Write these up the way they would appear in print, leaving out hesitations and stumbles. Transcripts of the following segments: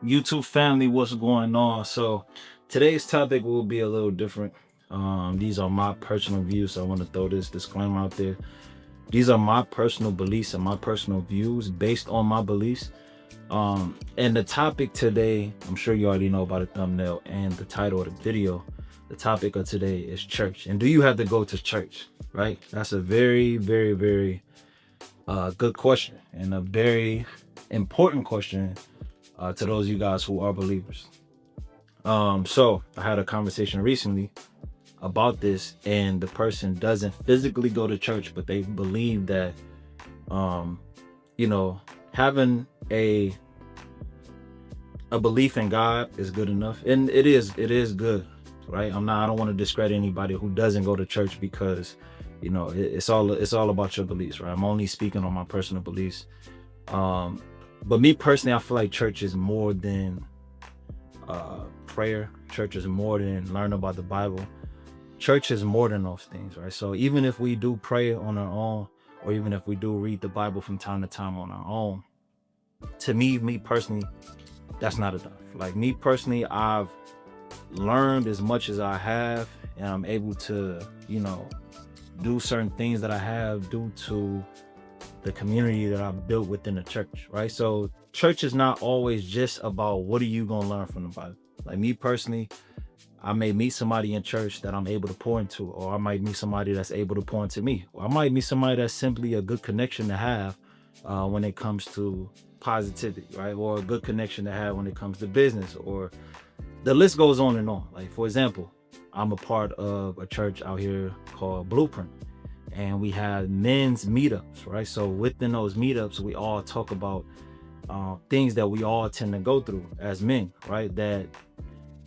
YouTube family, what's going on? So today's topic will be a little different. These are my personal views. So I want to throw this disclaimer out there. These are my personal beliefs and my personal views based on my beliefs. And the topic today, I'm sure you already know about the thumbnail and the title of the video. The topic of today is church. And do you have to go to church? Right? That's a very, very, very good question and a very important question to those of you guys who are believers. So I had a conversation recently about this, and the person doesn't physically go to church, but they believe that, um, you know, having a belief in God is good enough, and it is good, right? I don't want to discredit anybody who doesn't go to church because, it's all about your beliefs, right? I'm only speaking on my personal beliefs. Um, but me personally, I feel like church is more than prayer. Church is more than learn about the Bible. Church is more than those things, right? So even if we do pray on our own, or even if we do read the Bible from time to time on our own, to me personally, that's not enough. Like me personally, I've learned as much as I have, and I'm able to, do certain things that I have due to the community that I've built within the church, right? So church is not always just about what are you gonna learn from the Bible. Like me personally, I may meet somebody in church that I'm able to pour into, or I might meet somebody that's able to pour into me, or I might meet somebody that's simply a good connection to have when it comes to positivity, right? Or a good connection to have when it comes to business, or the list goes on and on. Like, for example, I'm a part of a church out here called Blueprint, and we have men's meetups, right? So within those meetups, we all talk about things that we all tend to go through as men, right?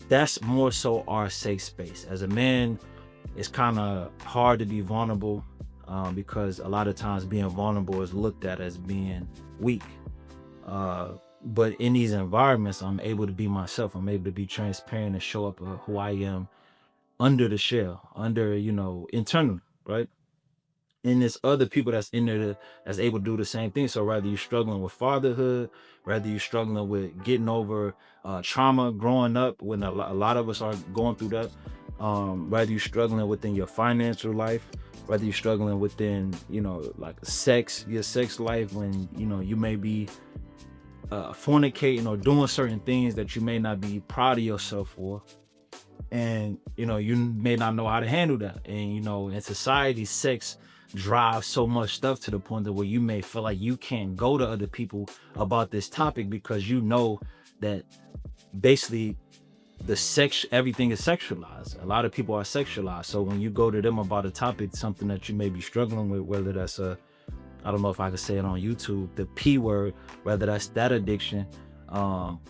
That's more so our safe space. As a man, it's kind of hard to be vulnerable because a lot of times being vulnerable is looked at as being weak. Uh, but in these environments, I'm able to be myself. I'm able to be transparent and show up who I am under the shell, under, internal, right? And there's other people that's in there that's able to do the same thing. So whether you're struggling with fatherhood, whether you're struggling with getting over trauma growing up, when a lot of us are going through that, whether you're struggling within your financial life, whether you're struggling within, like your sex life, when you may be fornicating or doing certain things that you may not be proud of yourself for, and you may not know how to handle that. And in society, sex drives so much stuff to the point that where you may feel like you can't go to other people about this topic because you know that basically everything is sexualized. A lot of people are sexualized, so when you go to them about a topic, something that you may be struggling with, whether that's I don't know if I could say it on YouTube, the P word, whether that's that addiction, um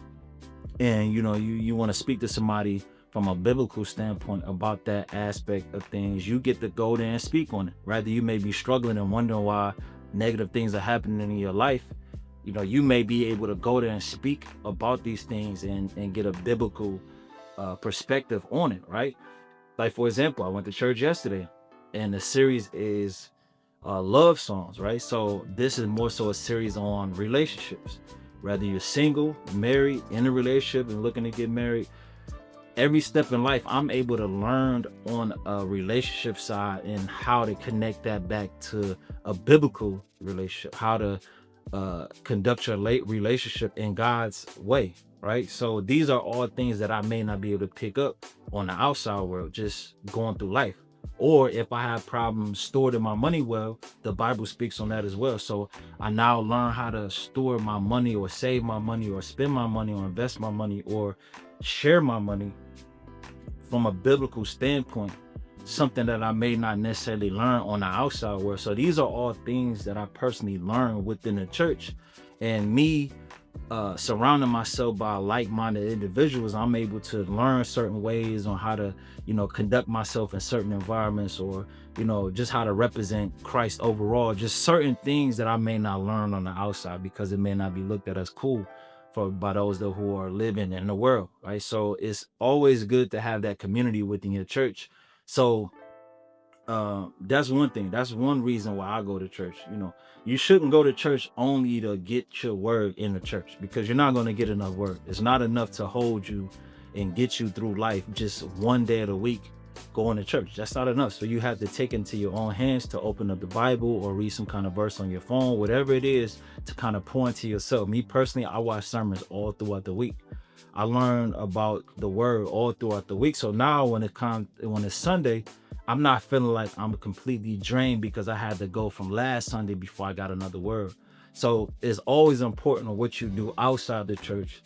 and you want to speak to somebody from a biblical standpoint about that aspect of things, you get to go there and speak on it. Rather, you may be struggling and wondering why negative things are happening in your life. You may be able to go there and speak about these things and get a biblical perspective on it, right? Like, for example, I went to church yesterday, and the series is love songs, right? So this is more so a series on relationships. Whether you're single, married, in a relationship, and looking to get married, every step in life, I'm able to learn on a relationship side and how to connect that back to a biblical relationship, how to conduct your relationship in God's way, right? So these are all things that I may not be able to pick up on the outside world, just going through life. Or if I have problems storing my money well, the Bible speaks on that as well. So I now learn how to store my money, or save my money, or spend my money, or invest my money, or share my money from a biblical standpoint, something that I may not necessarily learn on the outside world. So these are all things that I personally learned within the church. And me surrounding myself by like-minded individuals, I'm able to learn certain ways on how to, conduct myself in certain environments, or, just how to represent Christ overall. Just certain things that I may not learn on the outside because it may not be looked at as cool by those who are living in the world, right? So it's always good to have that community within your church. So That's one thing. That's one reason why I go to church. You shouldn't go to church only to get your word in the church, because you're not going to get enough word. It's not enough to hold you and get you through life just one day of the week going to church. That's not enough. So you have to take into your own hands to open up the Bible or read some kind of verse on your phone, whatever it is, to kind of pour into yourself. Me personally, I watch sermons all throughout the week. I learn about the word all throughout the week. So now when it's Sunday, I'm not feeling like I'm completely drained because I had to go from last Sunday before I got another word. So it's always important on what you do outside the church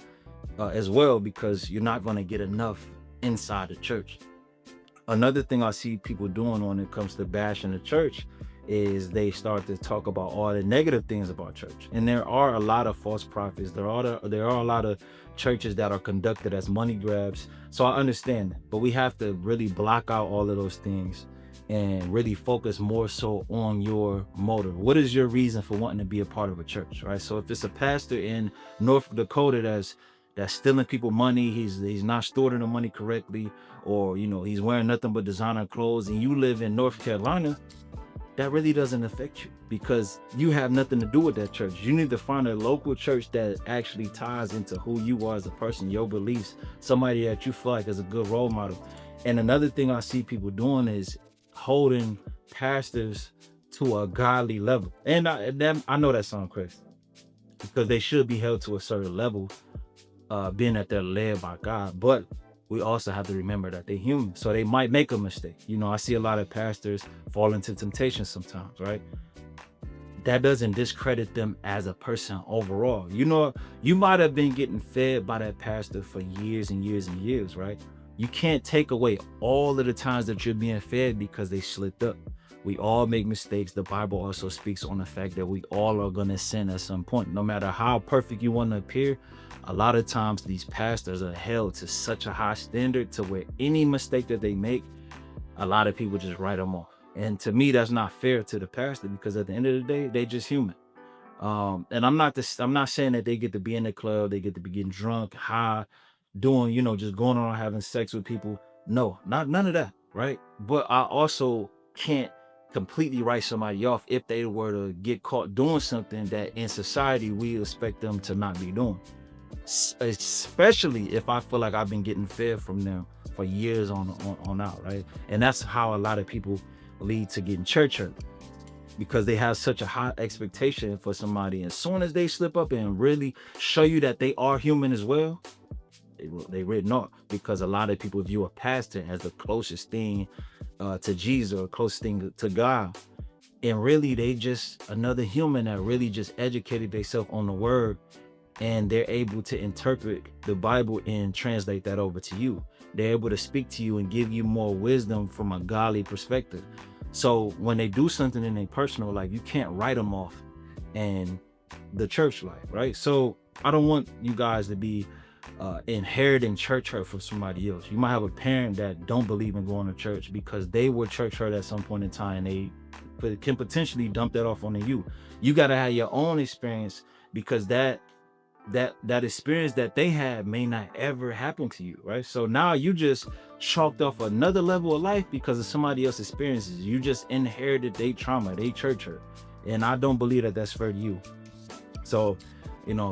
as well, because you're not going to get enough inside the church. Another thing I see people doing when it comes to bashing the church is they start to talk about all the negative things about church. And there are a lot of false prophets. There are a lot of churches that are conducted as money grabs. So I understand that, but we have to really block out all of those things and really focus more so on your motive. What is your reason for wanting to be a part of a church, right? So if it's a pastor in North Dakota that's stealing people money, he's not storing the money correctly, or he's wearing nothing but designer clothes, and you live in North Carolina, that really doesn't affect you because you have nothing to do with that church. You need to find a local church that actually ties into who you are as a person, your beliefs, somebody that you feel like is a good role model. And another thing I see people doing is holding pastors to a godly level. And I know that sounds crazy, because they should be held to a certain level, being that they're led by God. But we also have to remember that they're human, so they might make a mistake. I see a lot of pastors fall into temptation sometimes, right? That doesn't discredit them as a person overall. You might have been getting fed by that pastor for years and years and years, right? You can't take away all of the times that you're being fed because they slipped up. We all make mistakes. The Bible also speaks on the fact that we all are going to sin at some point. No matter how perfect you want to appear, a lot of times these pastors are held to such a high standard to where any mistake that they make, a lot of people just write them off. And to me, that's not fair to the pastor, because at the end of the day, they just human. And I'm not saying that they get to be in the club, they get to be getting drunk, high, doing, just going on having sex with people. No, not none of that, right? But I also can't completely write somebody off if they were to get caught doing something that in society we expect them to not be doing. Especially if I feel like I've been getting fed from them for years on out, right? And that's how a lot of people lead to getting church hurt, because they have such a high expectation for somebody. As soon as they slip up and really show you that they are human as well, they written off, because a lot of people view a pastor as the closest thing to Jesus, or closest thing to God. And really, they just another human that really just educated themselves on the word, and they're able to interpret the Bible and translate that over to you. They're able to speak to you and give you more wisdom from a godly perspective. So when they do something in their personal life, you can't write them off in the church life, right? So I don't want you guys to be inheriting church hurt from somebody else. You might have a parent that don't believe in going to church because they were church hurt at some point in time. They can potentially dump that off on you. You got to have your own experience, because that experience that they had may not ever happen to you, right? So now you just chalked off another level of life because of somebody else's experiences. You just inherited their trauma, their church hurt, and I don't believe that that's fair to you. So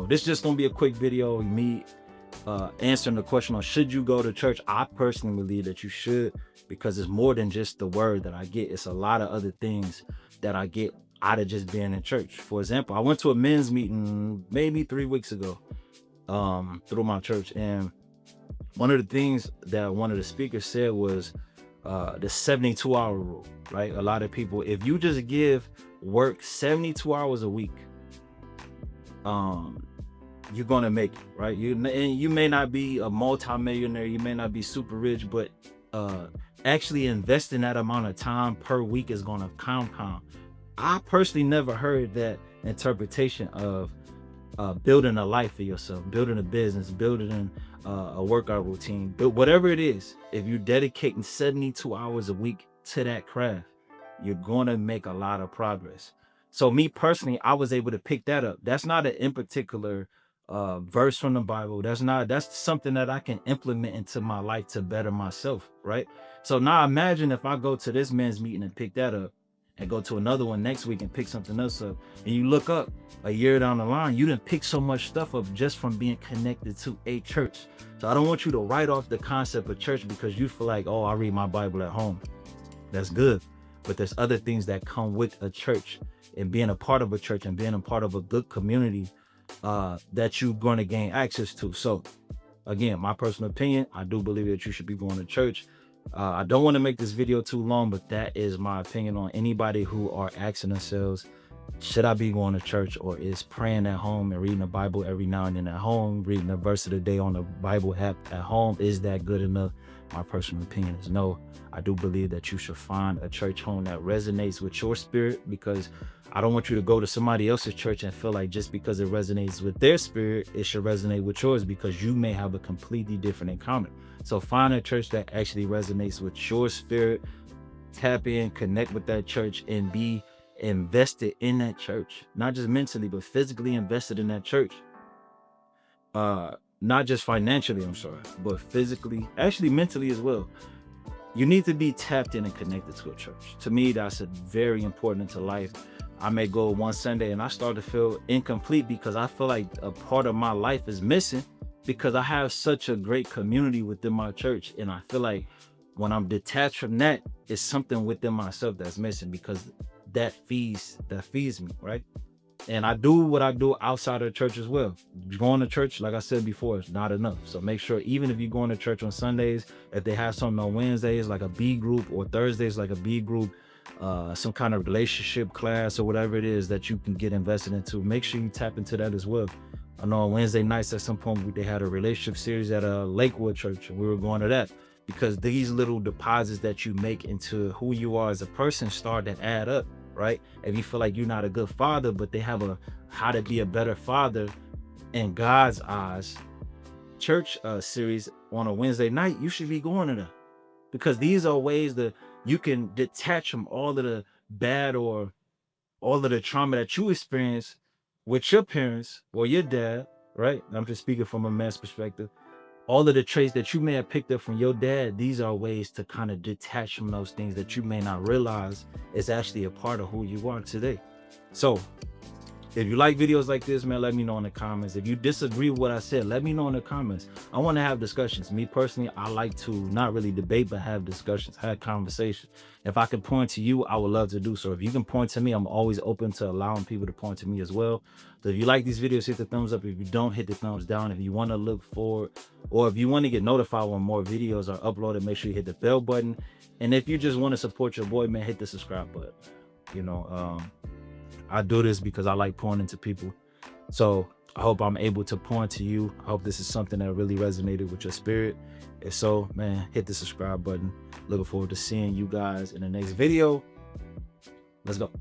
this just gonna be a quick video of me answering the question on should you go to church. I personally believe that you should, because it's more than just the word that I get. It's a lot of other things that I get out of just being in church. For example, I went to a men's meeting maybe 3 weeks ago through my church, and one of the things that one of the speakers said was the 72-hour rule, right? A lot of people, if you just give work 72 hours a week, you're gonna make it, right? You may not be a multi-millionaire, you may not be super rich, but actually investing that amount of time per week is gonna compound. I personally never heard that interpretation of building a life for yourself, building a business, building a workout routine, but whatever it is, if you're dedicating 72 hours a week to that craft, you're gonna make a lot of progress. So me personally, I was able to pick that up. That's not an in particular verse from the Bible. That's something that I can implement into my life to better myself, right? So now imagine if I go to this men's meeting and pick that up, and go to another one next week and pick something else up, and you look up a year down the line, you didn't pick so much stuff up just from being connected to a church. So I don't want you to write off the concept of church because you feel like, oh, I read my Bible at home. That's good, but there's other things that come with a church, and being a part of a church and being a part of a good community that you're going to gain access to. So again, my personal opinion, I do believe that you should be going to church. I don't want to make this video too long, but that is my opinion on anybody who are asking themselves, should I be going to church, or is praying at home and reading the Bible every now and then at home, reading the verse of the day on the Bible app at home, is that good enough? My personal opinion is no. I do believe that you should find a church home that resonates with your spirit, because I don't want you to go to somebody else's church and feel like just because it resonates with their spirit, it should resonate with yours, because you may have a completely different encounter. So find a church that actually resonates with your spirit, tap in, connect with that church, and be invested in that church, not just mentally, but physically invested in that church. Not just financially, I'm sorry, but physically, actually mentally as well. You need to be tapped in and connected to a church. To me, that's very important to life. I may go one Sunday and I start to feel incomplete because I feel like a part of my life is missing, because I have such a great community within my church. And I feel like when I'm detached from that, it's something within myself that's missing, because that feeds me, right? And I do what I do outside of the church as well. Going to church, like I said before, is not enough. So make sure, even if you're going to church on Sundays, if they have something on Wednesdays like a B group, or Thursdays like a B group, some kind of relationship class or whatever it is that you can get invested into, make sure you tap into that as well. I know on Wednesday nights at some point they had a relationship series at a Lakewood church, and we were going to that, because these little deposits that you make into who you are as a person start to add up, right? If you feel like you're not a good father, but they have a how to be a better father in God's eyes church series on a Wednesday night, you should be going to them, because these are ways that you can detach from all of the bad or all of the trauma that you experience with your parents or your dad, right? I'm just speaking from a man's perspective. All of the traits that you may have picked up from your dad, these are ways to kind of detach from those things that you may not realize is actually a part of who you are today. So if you like videos like this, man, let me know in the comments. If you disagree with what I said, let me know in the comments. I want to have discussions. Me personally, I like to not really debate, but have discussions, have conversations. If I can point to you, I would love to do so. If you can point to me, I'm always open to allowing people to point to me as well. So if you like these videos, hit the thumbs up. If you don't, hit the thumbs down. If you want to look forward, or if you want to get notified when more videos are uploaded, make sure you hit the bell button. And if you just want to support your boy, man, hit the subscribe button. You know, I do this because I like pouring into people. So I hope I'm able to pour into you. I hope this is something that really resonated with your spirit. If so, man, hit the subscribe button. Looking forward to seeing you guys in the next video. Let's go.